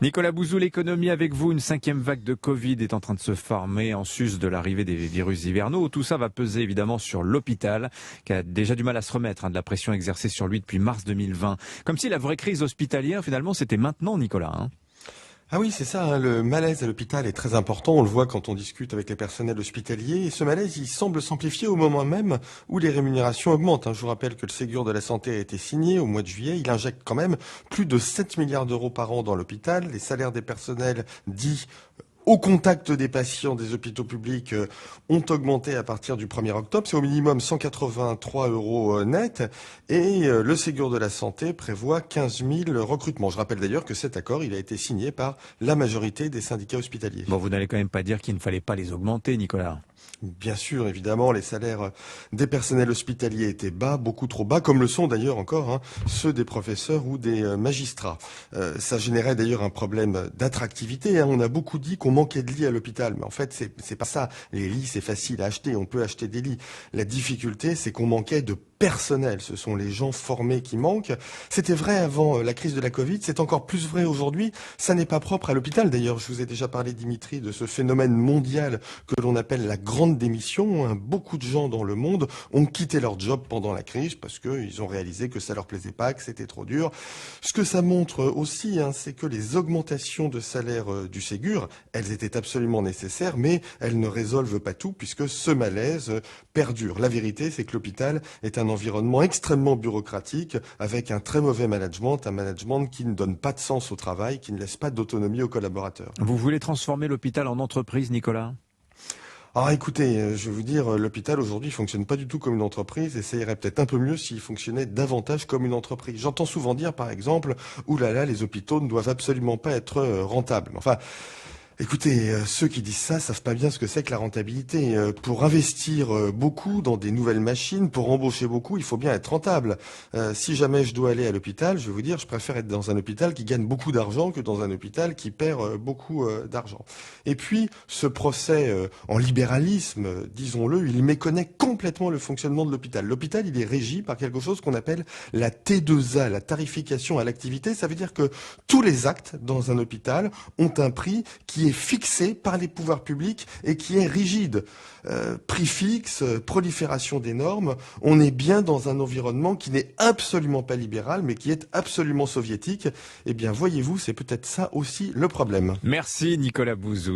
Nicolas Bouzou, l'économie avec vous. Une 5e vague de Covid est en train de se former en sus de l'arrivée des virus hivernaux. Tout ça va peser évidemment sur l'hôpital, qui a déjà du mal à se remettre de la pression exercée sur lui depuis mars 2020. Comme si la vraie crise hospitalière, finalement, c'était maintenant, Nicolas. Ah oui, c'est ça, le malaise à l'hôpital est très important, on le voit quand on discute avec les personnels hospitaliers, et ce malaise, il semble s'amplifier au moment même où les rémunérations augmentent. Je vous rappelle que le Ségur de la santé a été signé au mois de juillet, il injecte quand même plus de 7 milliards d'euros par an dans l'hôpital, les salaires des personnels dits au contact des patients des hôpitaux publics ont augmenté à partir du 1er octobre. C'est au minimum 183 euros net. Et le Ségur de la santé prévoit 15 000 recrutements. Je rappelle d'ailleurs que cet accord, il a été signé par la majorité des syndicats hospitaliers. Bon, vous n'allez quand même pas dire qu'il ne fallait pas les augmenter, Nicolas. Bien sûr, évidemment, les salaires des personnels hospitaliers étaient bas, beaucoup trop bas, comme le sont d'ailleurs encore ceux des professeurs ou des magistrats. Ça générait d'ailleurs un problème d'attractivité. On a beaucoup dit qu'on manquait de lits à l'hôpital, mais en fait, c'est pas ça. Les lits, c'est facile à acheter, on peut acheter des lits. La difficulté, c'est qu'on manquait de personnel. Ce sont les gens formés qui manquent. C'était vrai avant la crise de la Covid, c'est encore plus vrai aujourd'hui. Ça n'est pas propre à l'hôpital. D'ailleurs, je vous ai déjà parlé, Dimitri, de ce phénomène mondial que l'on appelle la grande démission. Beaucoup de gens dans le monde ont quitté leur job pendant la crise parce qu'ils ont réalisé que ça leur plaisait pas, que c'était trop dur. Ce que ça montre aussi, c'est que les augmentations de salaire du Ségur, elles étaient absolument nécessaires, mais elles ne résolvent pas tout puisque ce malaise perdure. La vérité, c'est que l'hôpital est un environnement extrêmement bureaucratique avec un très mauvais management, un management qui ne donne pas de sens au travail, qui ne laisse pas d'autonomie aux collaborateurs. Vous voulez transformer l'hôpital en entreprise, Nicolas ? Alors écoutez, je vais vous dire, l'hôpital aujourd'hui fonctionne pas du tout comme une entreprise et ça irait peut-être un peu mieux s'il fonctionnait davantage comme une entreprise. J'entends souvent dire par exemple, oulala, les hôpitaux ne doivent absolument pas être rentables. Enfin, écoutez, ceux qui disent ça savent pas bien ce que c'est que la rentabilité. Pour investir beaucoup dans des nouvelles machines, pour embaucher beaucoup, il faut bien être rentable. Si jamais je dois aller à l'hôpital, je vais vous dire, je préfère être dans un hôpital qui gagne beaucoup d'argent que dans un hôpital qui perd beaucoup d'argent. Et puis, ce procès en libéralisme, disons-le, il méconnaît complètement le fonctionnement de l'hôpital. L'hôpital, il est régi par quelque chose qu'on appelle la T2A, la tarification à l'activité. Ça veut dire que tous les actes dans un hôpital ont un prix qui est fixé par les pouvoirs publics et qui est rigide. Prix fixe, prolifération des normes, on est bien dans un environnement qui n'est absolument pas libéral, mais qui est absolument soviétique. Eh bien, voyez-vous, c'est peut-être ça aussi le problème. Merci, Nicolas Bouzou.